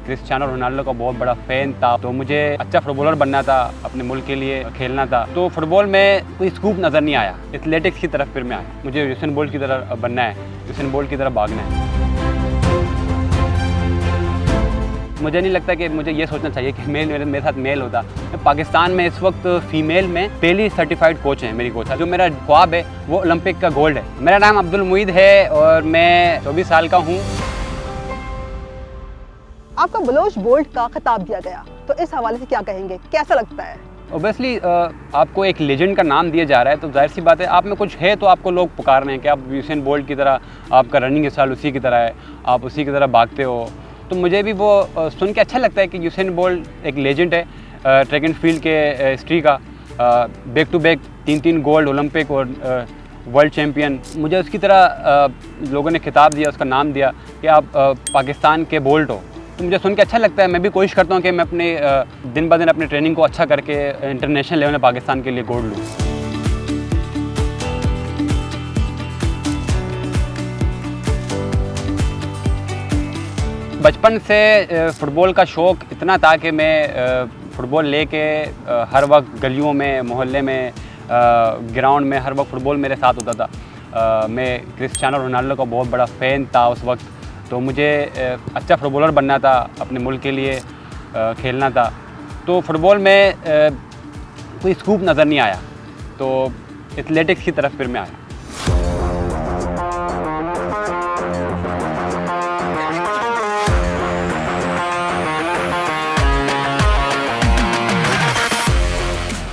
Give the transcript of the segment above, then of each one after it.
Cristiano Ronaldo का बहुत बड़ा फ़ैन था, तो मुझे अच्छा फुटबॉलर बनना था, अपने मुल्क के लिए खेलना था। तो फुटबॉल में कोई स्कूप नज़र नहीं आया, एथलेटिक्स की तरफ फिर मैं आया। मुझे यूसेन बोल्ट की तरह बनना है, यूसेन बोल्ट की तरह भागना है। मुझे नहीं लगता कि मुझे ये सोचना चाहिए कि मेरे साथ मेल होता। पाकिस्तान में इस वक्त फ़ीमेल में पहली सर्टिफाइड कोच हैं मेरी कोच। जो मेरा ख्वाब है वो ओलंपिक का गोल्ड है। मेरा नाम अब्दुल मुईद है और मैं 24 साल का हूँ। आपका बलोच बोल्ट का खिताब दिया गया, तो इस हवाले से क्या कहेंगे, कैसा लगता है? ओबियसली आपको एक लेजेंड का नाम दिया जा रहा है, तो जाहिर सी बात है आप में कुछ है तो आपको लोग पुकार रहे हैं कि आप यूसेन बोल्ट की तरह, आपका रनिंग स्टाइल उसी की तरह है, आप उसी की तरह भागते हो। तो मुझे भी वो सुन के अच्छा लगता है कि यूसेन बोल्ट एक लेजेंड है ट्रैक एंड फील्ड के हिस्ट्री का। Back to back 3 gold, Olympic और वर्ल्ड चैम्पियन। मुझे उसकी तरह लोगों ने खिताब दिया, उसका नाम दिया कि आप पाकिस्तान के बोल्ट हो। तो मुझे सुन के अच्छा लगता है। मैं भी कोशिश करता हूँ कि मैं अपने दिन ब दिन अपनी ट्रेनिंग को अच्छा करके इंटरनेशनल लेवल में पाकिस्तान के लिए गोल्ड लूँ। बचपन से फ़ुटबॉल का शौक़ इतना था कि मैं फ़ुटबॉल लेके हर वक्त गलियों में, मोहल्ले में, ग्राउंड में हर वक्त फ़ुटबॉल मेरे साथ होता था। मैं क्रिस्टियानो रोनाल्डो का बहुत बड़ा फ़ैन था उस वक्त। तो मुझे अच्छा फुटबॉलर बनना था, अपने मुल्क के लिए खेलना था। तो फ़ुटबॉल में कोई स्कूप नज़र नहीं आया, तो एथलेटिक्स की तरफ फिर मैं आया।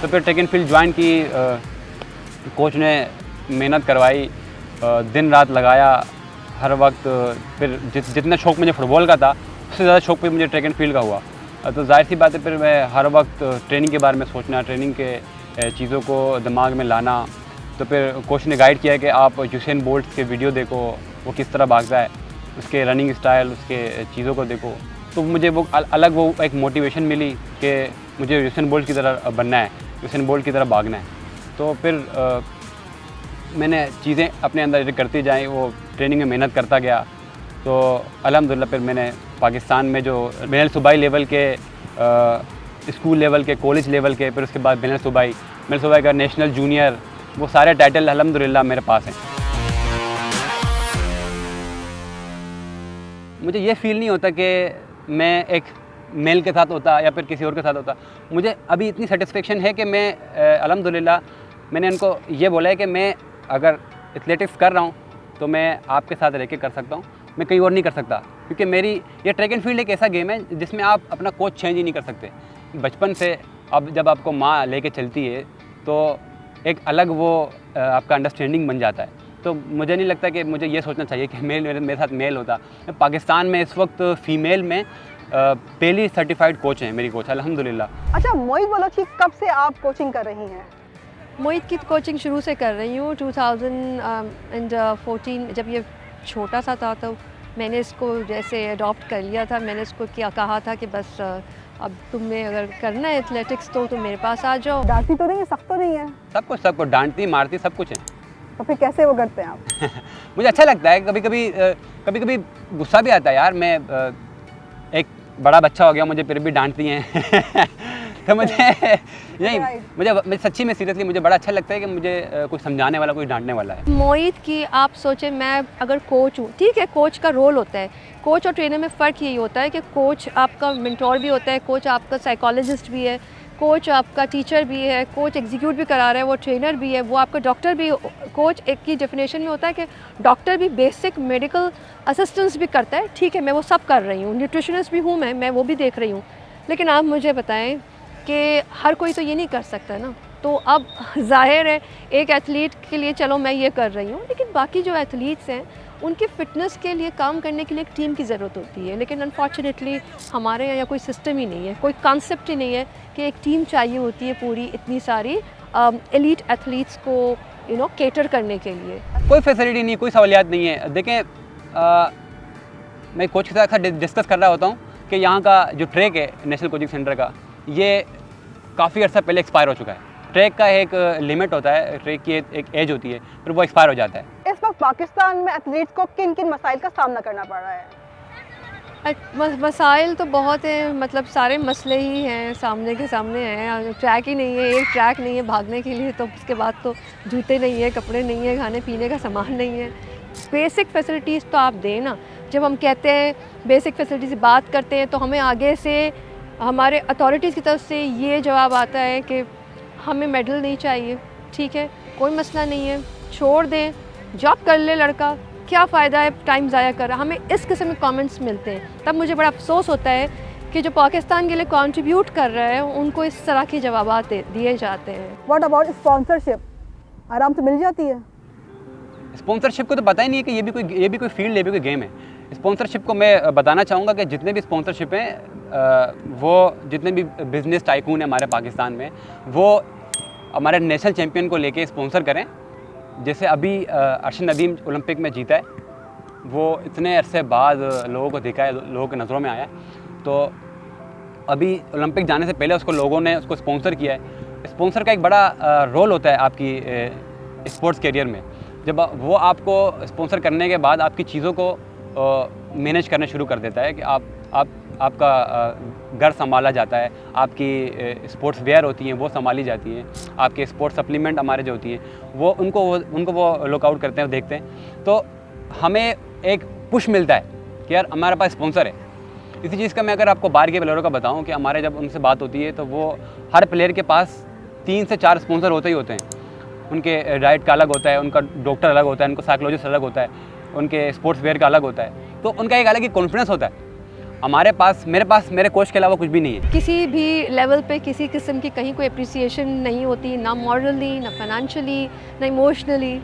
तो फिर ट्रैक एंड फील्ड ज्वाइन की, कोच ने मेहनत करवाई, दिन रात लगाया हर वक्त। फिर जितना शौक़ मुझे फ़ुटबॉल का था उससे ज़्यादा शौक़ भी मुझे ट्रैक एंड फील्ड का हुआ। तो जाहिर सी बात है फिर मैं हर वक्त ट्रेनिंग के बारे में सोचना, ट्रेनिंग के चीज़ों को दिमाग में लाना। तो फिर कोच ने गाइड किया कि आप यूसेन बोल्ट के वीडियो देखो, वो किस तरह भागता है, उसके रनिंग स्टाइल, उसके चीज़ों को देखो। तो मुझे वो अलग वो एक मोटिवेशन मिली कि मुझे यूसेन बोल्ट की तरह बनना है, यूसेन बोल्ट की तरह भागना है। तो फिर मैंने चीज़ें अपने अंदर करती जाएँ, वो ट्रेनिंग में मेहनत करता गया। तो अल्हम्दुलिल्लाह फिर मैंने पाकिस्तान में जो बैनुल सूबाई लेवल के, स्कूल लेवल के, कॉलेज लेवल के, फिर उसके बाद बैनुल सूबाई का नेशनल जूनियर, वो सारे टाइटल अल्हम्दुलिल्लाह मेरे पास हैं। मुझे ये फ़ील नहीं होता कि मैं एक मेल के साथ होता या फिर किसी और के साथ होता। मुझे अभी इतनी सेटिस्फेक्शन है कि मैं अल्हम्दुलिल्लाह, मैंने उनको ये बोला है कि मैं अगर एथलेटिक्स कर रहा हूँ तो मैं आपके साथ रह के कर सकता हूँ, मैं कहीं और नहीं कर सकता। क्योंकि मेरी ये ट्रैक एंड फील्ड एक ऐसा गेम है जिसमें आप अपना कोच चेंज ही नहीं कर सकते। बचपन से अब जब आपको माँ लेके चलती है तो एक अलग वो आपका अंडरस्टैंडिंग बन जाता है। तो मुझे नहीं लगता कि मुझे ये सोचना चाहिए कि मेरे साथ मेल होता। पाकिस्तान में इस वक्त फ़ीमेल में पहली सर्टिफाइड कोच हैं मेरी कोच, अल्हम्दुलिल्लाह। अच्छा, मोईद बलोच की कब से आप कोचिंग कर रही हैं? मोईद की कोचिंग शुरू से कर रही हूँ। 2014 जब ये छोटा सा था तो मैंने इसको जैसे अडॉप्ट कर लिया था। मैंने इसको क्या कहा था कि बस अब तुम्हें अगर करना है एथलेटिक्स तो मेरे पास आ जाओ। डांटती तो नहीं है, सख्त तो नहीं है? सब कुछ डांटती मारती सब कुछ है। तो फिर कैसे वो करते हैं आप? मुझे अच्छा लगता है। कभी कभी गुस्सा भी आता है यार। मैं एक बड़ा बच्चा हो गया, मुझे फिर भी डांटती हैं। तो मुझे सच्ची में सीरियसली मुझे बड़ा अच्छा लगता है कि मुझे कुछ समझाने वाला, कोई डांटने वाला है। मोईद की आप सोचें, मैं अगर कोच हूँ, ठीक है, कोच का रोल होता है। कोच और ट्रेनर में फ़र्क यही होता है कि कोच आपका मेंटोर भी होता है, कोच आपका साइकोलॉजिस्ट भी है, कोच आपका टीचर भी है, कोच एग्जीक्यूट भी करा रहा है, वो ट्रेनर भी है, वो आपका डॉक्टर भी। कोच एक की डेफिनेशन में होता है कि डॉक्टर भी बेसिक मेडिकल असिस्टेंस भी करता है। ठीक है, मैं वो सब कर रही हूँ, न्यूट्रिशनिस्ट भी हूँ मैं वो भी देख रही हूँ। लेकिन आप मुझे बताएं कि हर कोई तो ये नहीं कर सकता ना। तो अब ज़ाहिर है एक एथलीट के लिए चलो मैं ये कर रही हूँ, लेकिन बाकी जो एथलीट्स हैं उनकी फ़िटनेस के लिए काम करने के लिए एक टीम की ज़रूरत होती है। लेकिन अनफॉर्चुनेटली हमारे यहाँ कोई सिस्टम ही नहीं है, कोई कॉन्सेप्ट ही नहीं है कि एक टीम चाहिए होती है पूरी इतनी सारी एलीट एथलीट्स को केटर करने के लिए। कोई फैसिलिटी नहीं, कोई सहूलियात नहीं है। देखें, मैं कोच के साथ डिस्कस कर रहा होता हूँ कि यहाँ का जो ट्रैक है नेशनल कोचिंग सेंटर का, ये काफ़ी अर्सा पहले एक्सपायर हो चुका है। ट्रैक का एक लिमिट होता है, ट्रैक की एक एज होती है, फिर वो एक्सपायर हो जाता है। इस वक्त पाकिस्तान में एथलीट्स को किन किन मसाइल का सामना करना पड़ रहा है? मसाइल तो बहुत हैं, मतलब सारे मसले ही हैं, सामने के सामने हैं। ट्रैक ही नहीं है, एक ट्रैक नहीं है भागने के लिए, तो उसके बाद तो जूते नहीं है, कपड़े नहीं है, खाने पीने का सामान नहीं है। बेसिक फैसिलिटीज़ तो आप दें ना। जब हम कहते हैं बेसिक फैसिलिटीज़ की बात करते हैं तो हमें आगे से हमारे अथॉरिटीज़ की तरफ से ये जवाब आता है कि हमें मेडल नहीं चाहिए, ठीक है, कोई मसला नहीं है, छोड़ दें, जॉब कर ले लड़का, क्या फ़ायदा है टाइम ज़ाया कर रहा। हमें इस किस्म के कमेंट्स मिलते हैं, तब मुझे बड़ा अफसोस होता है कि जो पाकिस्तान के लिए कंट्रीब्यूट कर रहा है उनको इस तरह के जवाब दिए जाते हैं। व्हाट अबाउट स्पॉन्सरशिप, आराम से मिल जाती है? स्पॉन्सरशिप को तो पता ही नहीं है कि ये भी कोई फील्ड है, ये भी कोई गेम है। स्पॉन्सरशिप को मैं बताना चाहूँगा कि जितने भी स्पॉन्सरशिप हैं वो जितने भी बिज़नेस टाइकून हैं हमारे पाकिस्तान में, वो हमारे नेशनल चैम्पियन को लेके स्पॉन्सर करें। जैसे अभी अरशद नदीम ओलंपिक में जीता है, वो इतने अरसे बाद लोगों को दिखा है, लोगों की नज़रों में आया है। तो अभी ओलंपिक जाने से पहले लोगों ने उसको स्पॉन्सर किया है। स्पॉन्सर का एक बड़ा रोल होता है आपकी स्पोर्ट्स करियर में। जब वो आपको स्पॉन्सर करने के बाद आपकी चीज़ों को मैनेज करना शुरू कर देता है कि आपका घर संभाला जाता है, आपकी स्पोर्ट्स वेयर होती हैं वो संभाली जाती हैं, आपके स्पोर्ट्स सप्लीमेंट हमारे जो होती हैं वो उनको वो लुकआउट करते हैं, देखते हैं। तो हमें एक पुश मिलता है कि यार हमारे पास स्पॉन्सर है। इसी चीज़ का मैं अगर आपको बाहर के प्लेयरों का बताऊं कि हमारे जब उनसे बात होती है तो वो हर प्लेयर के पास 3 से 4 स्पॉन्सर होते ही होते हैं। उनके डाइट का अलग होता है, उनका डॉक्टर अलग होता है, उनको साइकोलॉजिस्ट अलग होता है, उनके स्पोर्ट्स वेयर का अलग होता है। तो उनका एक अलग ही कॉन्फिडेंस होता है। मेरे पास मेरे कोच के अलावा कुछ भी नहीं है। किसी भी लेवल पे किसी किस्म की कहीं कोई अप्रिसिएशन नहीं होती, ना मॉरली, ना फाइनेंशियली, ना इमोशनली।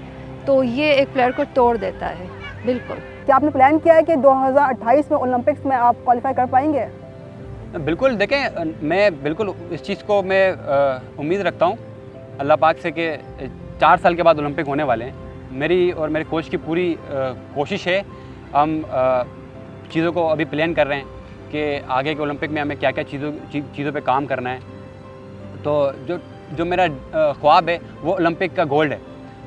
तो ये एक प्लेयर को तोड़ देता है। बिल्कुल। क्या आपने प्लान किया है कि 2028 में ओलंपिक्स में आप क्वालिफाई कर पाएंगे? बिल्कुल, देखें मैं बिल्कुल इस चीज़ को मैं उम्मीद रखता हूँ अल्लाह पाक से कि 4 साल के बाद ओलंपिक होने वाले हैं। मेरी और मेरे कोच की पूरी कोशिश है। हम चीज़ों को अभी प्लान कर रहे हैं कि आगे के ओलंपिक में हमें क्या क्या चीज़ों पे काम करना है। तो जो मेरा ख्वाब है वो ओलंपिक का गोल्ड है।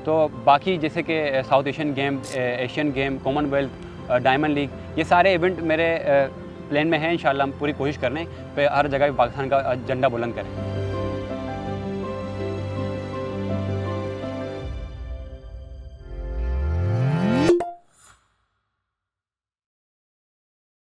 तो बाकी जैसे कि south Asian game, Asian game, Commonwealth, diamond league, ये सारे इवेंट मेरे प्लान में हैं। इंशाल्लाह हम पूरी कोशिश कर रहे हैं कि हर जगह पाकिस्तान का झंडा बुलंद करें।